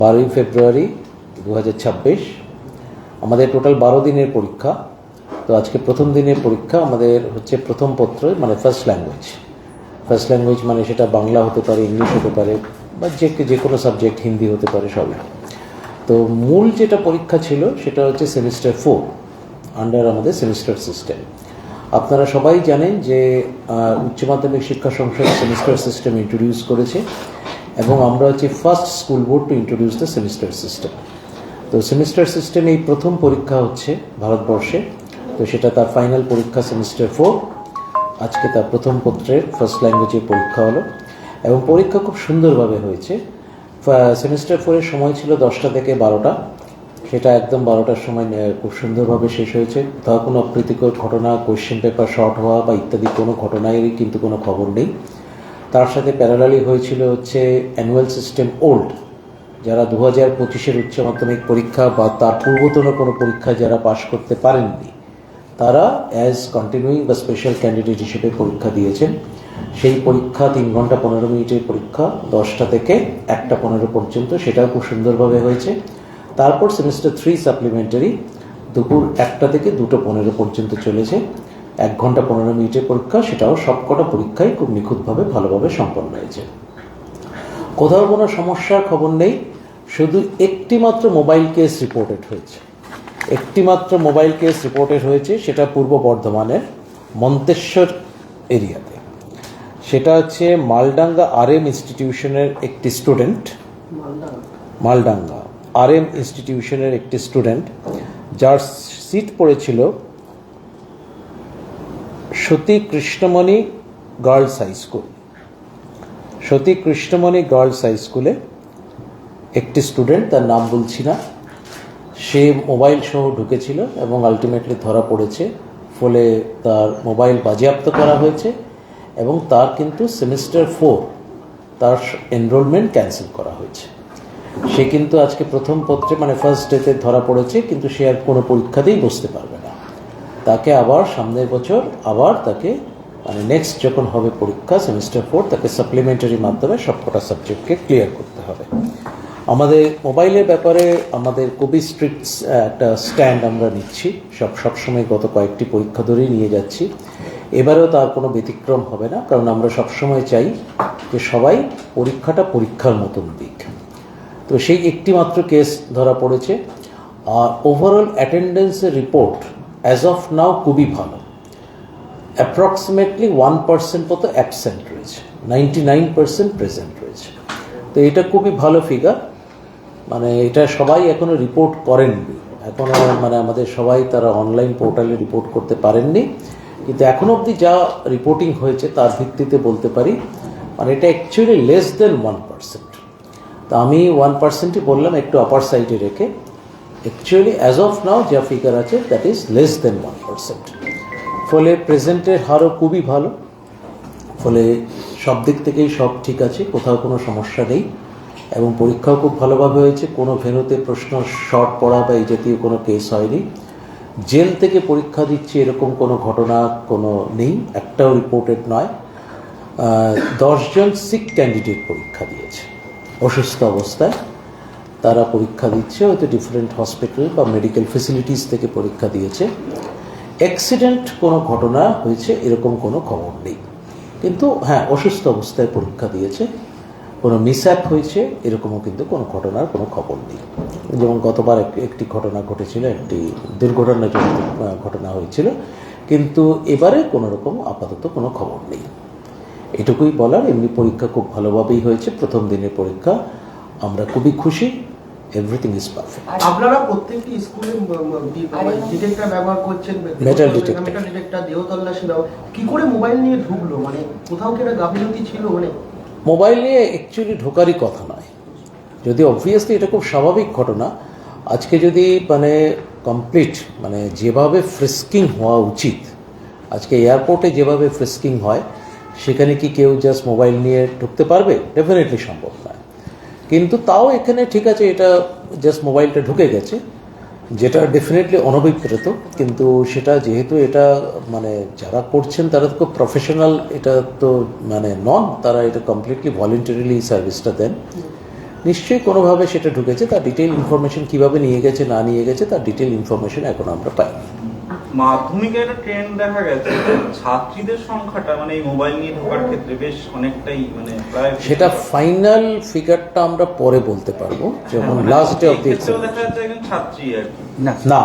12 ফেব্রুয়ারি 2026 আমাদের টোটাল 12 দিনের পরীক্ষা। তো আজকে প্রথম দিনের পরীক্ষা আমাদের হচ্ছে প্রথম পত্র, মানে ফার্স্ট ল্যাঙ্গুয়েজ মানে সেটা বাংলা হতে পারে, ইংলিশ হতে পারে, বা যে কোনো সাবজেক্ট, হিন্দি হতে পারে, সবই। তো মূল যেটা পরীক্ষা ছিল সেটা হচ্ছে সেমিস্টার 4 আন্ডার আমাদের সেমিস্টার সিস্টেম। আপনারা সবাই জানেন যে উচ্চ মাধ্যমিক শিক্ষা সংসদ সেমিস্টার সিস্টেম ইন্ট্রোডিউস করেছে, এবং আমরা হচ্ছে first school board to introduce the semester system. তো সেমিস্টার সিস্টেম এই প্রথম পরীক্ষা হচ্ছে ভারতবর্ষে। তো সেটা তার ফাইনাল পরীক্ষা সেমিস্টার 4। আজকে তার প্রথম পত্রের ফার্স্ট ল্যাঙ্গুয়েজের পরীক্ষা হলো, এবং পরীক্ষা খুব সুন্দরভাবে হয়েছে। সেমিস্টার 4-এর সময় ছিল 10টা থেকে 12টা, সেটা একদম 12টার সময় খুব সুন্দরভাবে শেষ হয়েছে। তা কোনো অপ্রীতিকর ঘটনা, কোয়েশ্চেন পেপার শর্ট হওয়া বা ইত্যাদি কোনো ঘটনারই কিন্তু কোনো খবর নেই। তার সাথে প্যারালালি হয়েছিল হচ্ছে অ্যানুয়াল সিস্টেম ওল্ড, যারা 2025-এর উচ্চ মাধ্যমিক পরীক্ষা বা তার পূর্বতন কোনো পরীক্ষা যারা পাশ করতে পারেননি, তারা অ্যাজ কন্টিনিউইং বা স্পেশাল ক্যান্ডিডেট হিসেবে পরীক্ষা দিয়েছেন। সেই পরীক্ষা 3 ঘন্টা 15 মিনিটের পরীক্ষা, 10টা থেকে 1টা 15 পর্যন্ত, সেটাও খুব সুন্দরভাবে হয়েছে। তারপর সেমিস্টার 3 সাপ্লিমেন্টারি দুপুর 1টা থেকে 2টা 15 পর্যন্ত চলেছে, 1 ঘন্টা 15 মিনিটের পরীক্ষা। সেটাও সবকটা পরীক্ষাই খুব নিখুঁতভাবে ভালোভাবে সম্পন্ন হয়েছে। কোথাও কোনো সমস্যার খবর নেই, শুধু একটি মাত্র মোবাইল কেস রিপোর্টেড হয়েছে, সেটা পূর্ব বর্ধমানের মন্তেশ্বর এরিয়াতে। সেটা হচ্ছে মালডাঙ্গা RM ইনস্টিটিউশনের একটি স্টুডেন্ট, যার সিট পড়েছিল সতী কৃষ্ণমণি গার্লস হাই স্কুলে একটি স্টুডেন্ট, তার নাম বলছি না, সে মোবাইল সহ ঢুকেছিল এবং আলটিমেটলি ধরা পড়েছে। ফলে তার মোবাইল বাজেয়াপ্ত করা হয়েছে, এবং তার কিন্তু সেমিস্টার 4 তার এনরোলমেন্ট ক্যান্সেল করা হয়েছে। সে কিন্তু আজকে প্রথম পত্রে মানে ফার্স্ট ডেতে ধরা পড়েছে, কিন্তু সে আর কোনো পরীক্ষাতেই বসতে পারবে না। তাকে আবার সামনের বছর তাকে মানে নেক্সট যখন হবে পরীক্ষা সেমিস্টার 4, তাকে সাপ্লিমেন্টারি মাধ্যমে সবকটা সাবজেক্টকে ক্লিয়ার করতে হবে। আমাদের মোবাইলের ব্যাপারে আমাদের খুবই স্ট্রিক্ট একটা স্ট্যান্ড আমরা নিচ্ছি, সবসময় গত কয়েকটি পরীক্ষা ধরেই নিয়ে যাচ্ছি। এবারেও তার কোনো ব্যতিক্রম হবে না, কারণ আমরা সবসময় চাই যে সবাই পরীক্ষাটা পরীক্ষার মতন দিক। তো সেই একটি মাত্র কেস ধরা পড়েছে। আর ওভারঅল অ্যাটেন্ডেন্সের রিপোর্ট অ্যাজ অফ নাও খুবই ভালো। অ্যাপ্রক্সিমেটলি 1% মতো অ্যাবসেন্ট রয়েছে, 99% প্রেজেন্ট রয়েছে। তো এটা খুবই ভালো ফিগার। মানে এটা সবাই এখনও রিপোর্ট করেননি, এখনও মানে আমাদের সবাই তারা অনলাইন পোর্টালে রিপোর্ট করতে পারেননি, কিন্তু এখনও অবধি যা রিপোর্টিং হয়েছে তার ভিত্তিতে বলতে পারি মানে এটা অ্যাকচুয়ালি লেস দেন 1%। তা আমি 1%ই বললাম একটু আপার সাইডে রেখে। অ্যাকচুয়ালি অ্যাজ অফ নাও যা ফিগার আছে দ্যাট ইজ লেস দেন 1%। ফলে প্রেজেন্টের হারও খুবই ভালো। ফলে সব দিক থেকেই সব ঠিক আছে, কোথাও কোনো সমস্যা নেই, এবং পরীক্ষাও খুব ভালোভাবে হয়েছে। কোনো ভেন্যুতে প্রশ্ন শর্ট পড়া বা এই জাতীয় কোনো কেস হয়নি। জেল থেকে পরীক্ষা দিচ্ছে এরকম কোনো ঘটনা কোনো নেই, একটাও রিপোর্টেড নয়। 10 জন সিক ক্যান্ডিডেট পরীক্ষা দিয়েছে অসুস্থ অবস্থায়, তারা পরীক্ষা দিচ্ছে, হয়তো ডিফারেন্ট হসপিটাল বা মেডিকেল ফেসিলিটিস থেকে পরীক্ষা দিয়েছে। অ্যাক্সিডেন্ট কোনো ঘটনা হয়েছে এরকম কোনো খবর নেই, কিন্তু হ্যাঁ অসুস্থ অবস্থায় পরীক্ষা দিয়েছে। কোনো মিসঅ্যাপ হয়েছে এরকমও কিন্তু কোনো ঘটনার কোনো খবর নেই। যেমন গতবার একটি ঘটনা ঘটেছিল, একটি দুর্ঘটনাজনিত ঘটনা হয়েছিল, কিন্তু এবারে কোনো রকম আপাতত কোনো খবর নেই। এটুকুই বলার। এমনি পরীক্ষা খুব ভালোভাবেই হয়েছে। প্রথম দিনের পরীক্ষা আমরা খুবই খুশি, এভরিথিং ইজ পারফেক্ট। আপনারা প্রত্যেকটি স্কুলে ডিটেক্টর ব্যবহার করছেন, মেটাল ডিটেক্টর, দেহ তল্লাশি দাও, কি করে মোবাইল নিয়ে ঢুকলো? মানে কোথাও কি একটা গাফিলতি ছিল? মানে মোবাইল নিয়ে অ্যাকচুয়ালি ঢোকারই কথা নয়, যদি অবভিয়াসলি এটা খুব স্বাভাবিক ঘটনা। আজকে যদি মানে কমপ্লিট মানে যেভাবে ফ্রিস্কিং হওয়া উচিত, আজকে এয়ারপোর্টে যেভাবে ফ্রিস্কিং হয়, সেখানে কি কেউ জাস্ট মোবাইল নিয়ে ঢুকতে পারবে? ডেফিনেটলি সম্ভব নয়। কিন্তু তাও এখানে ঠিক আছে, এটা জাস্ট মোবাইলটা ঢুকে গেছে, যেটা ডেফিনেটলি অনভিপ্রেত, কিন্তু সেটা যেহেতু এটা মানে যারা করছেন তারা তো খুব প্রফেশনাল, এটা তো মানে নন, তারা এটা কমপ্লিটলি ভলেন্টারিলি সার্ভিসটা দেন। নিশ্চয়ই কোনোভাবে সেটা ঢুকেছে, তার ডিটেল ইনফরমেশন কীভাবে নিয়ে গেছে না নিয়ে গেছে তার ডিটেল ইনফরমেশন এখন আমরা পাইনি। মাধ্যমিকে একটা ট্রেন্ড দেখা গেছে যে ছাত্রীদের সংখ্যাটা মানে এই মোবাইল নিয়ে ঢোকার ক্ষেত্রে বেশ অনেকটাই মানে প্রায় সেটা ফাইনাল ফিগারটা আমরা পরে বলতে পারবো, যখন লাস্ট ডে অফ দি ক্ষেত্রেও দেখা যাচ্ছে একজন ছাত্রী আর কি। না,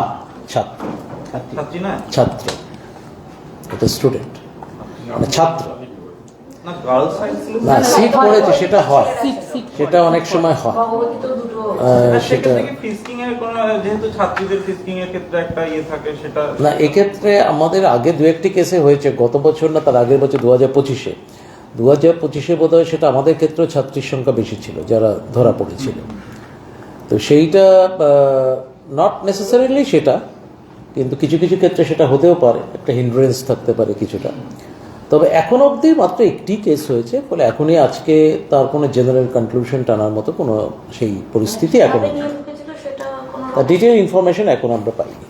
ছাত্র, ছাত্রী না, ছাত্র, এটা স্টুডেন্ট, মানে ছাত্র না গার্লস হাই স্কুল না, সিট পড়েছে সেটা হয়, সেটা অনেক সময় হয় সেটা ফিস্কিং এর কোনো, যেহেতু ছাত্রীদের ফিস্কিং এর ক্ষেত্রে একটা ইয়ে থাকে সেটা না। এক্ষেত্রে আমাদের আগে দু একটি কেসে হয়েছে, গত বছর না তার আগের বছর 2025-এ বোধ হয় সেটা আমাদের ক্ষেত্রেও ছাত্রীর সংখ্যা বেশি ছিল যারা ধরা পড়েছিল। তো সেইটা নট নেসেসারিলি সেটা, কিন্তু কিছু কিছু ক্ষেত্রে সেটা হতেও পারে, একটা হিন্ড্রেন্স থাকতে পারে কিছুটা। তবে এখন অবধি মাত্র একটি কেস হয়েছে, ফলে এখনই আজকে তার কোনো জেনারেল কনক্লুশন টানার মতো কোনো সেই পরিস্থিতি এখন নেই। তার ডিটেল ইনফরমেশন এখন আমরা পাইনি।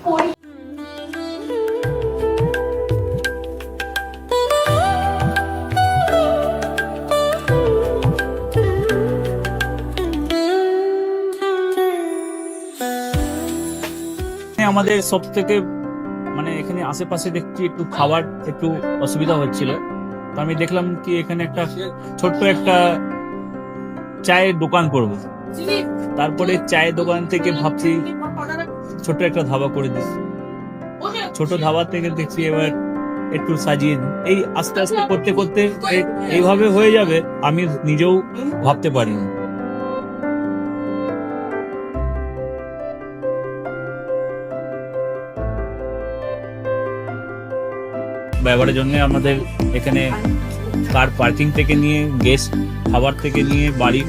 আমাদের সব থেকে মানে এখানে আশেপাশে দেখছি একটু খাবার একটু অসুবিধা হচ্ছিল, তো আমি দেখলাম কি এখানে একটা ছোট্ট একটা চায়ের দোকান করব। তারপরে চায়ের দোকান থেকে ভাবছি ছোট একটা ধাবা করে দিই। ছোট ধাবা থেকে দেখছি এবার একটু সাজিয়ে দিই। এই আস্তে আস্তে করতে করতে এইভাবে হয়ে যাবে আমি নিজেও ভাবতে পারিনি। ব্যবহারের জন্য আমাদের এখানে কার পার্কিং থেকে নিয়ে গেস্ট খাবার থেকে নিয়ে বাড়ি,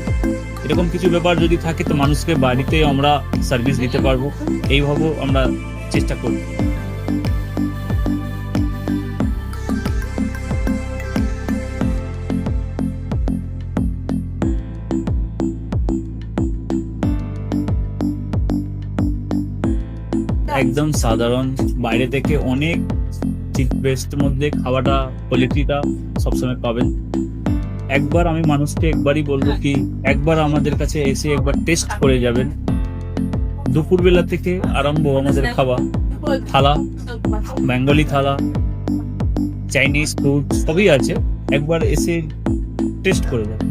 এরকম কিছু ব্যাপার যদি থাকে তো মানুষকে বাড়িতে আমরা সার্ভিস দিতে পারবো, এইভাবেও আমরা চেষ্টা করব। একদম সাধারণ, বাইরে থেকে অনেক চিপ বেস্টের মধ্যে খাওয়াটা কোয়ালিটিটা সবসময় পাবেন। একবার আমি মানুষকে একবারই বলবো কি একবার আমাদের কাছে এসে একবার টেস্ট করে যাবেন। দুপুরবেলা থেকে আরম্ভ আমাদের খাওয়া, থালা, বেঙ্গলি থালা, চাইনিজ ফুড সবই আছে, একবার এসে টেস্ট করে যাবেন।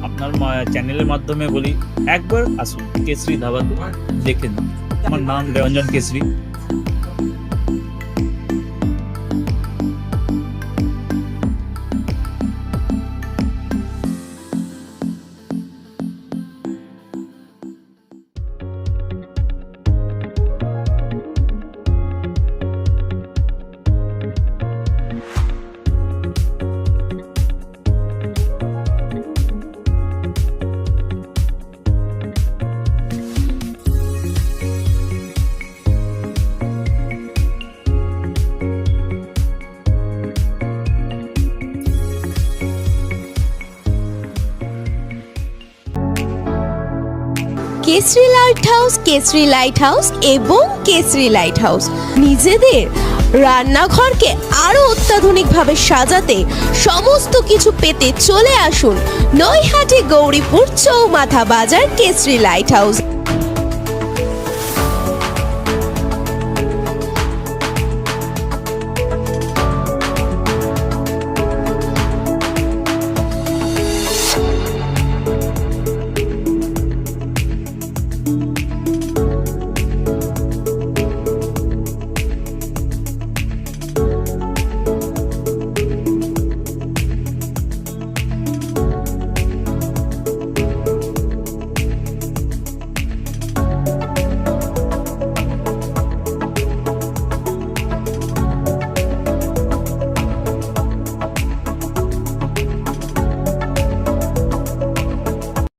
আপনার চ্যানেলের মাধ্যমে বলি একবার আসুন কেশরী ধাবাতে দেখেন। আমার নাম Ranjan Keshari. Keshari lighthouse, Keshari lighthouse এবং কেশরী লাইট হাউস নিজেদের রান্নাঘরকে আরো অত্যাধুনিকভাবে সাজাতে সমস্ত কিছু পেতে চলে আসুন নৈহাটি গৌরীপুর চৌমাথা বাজার কেশরী লাইট হাউস।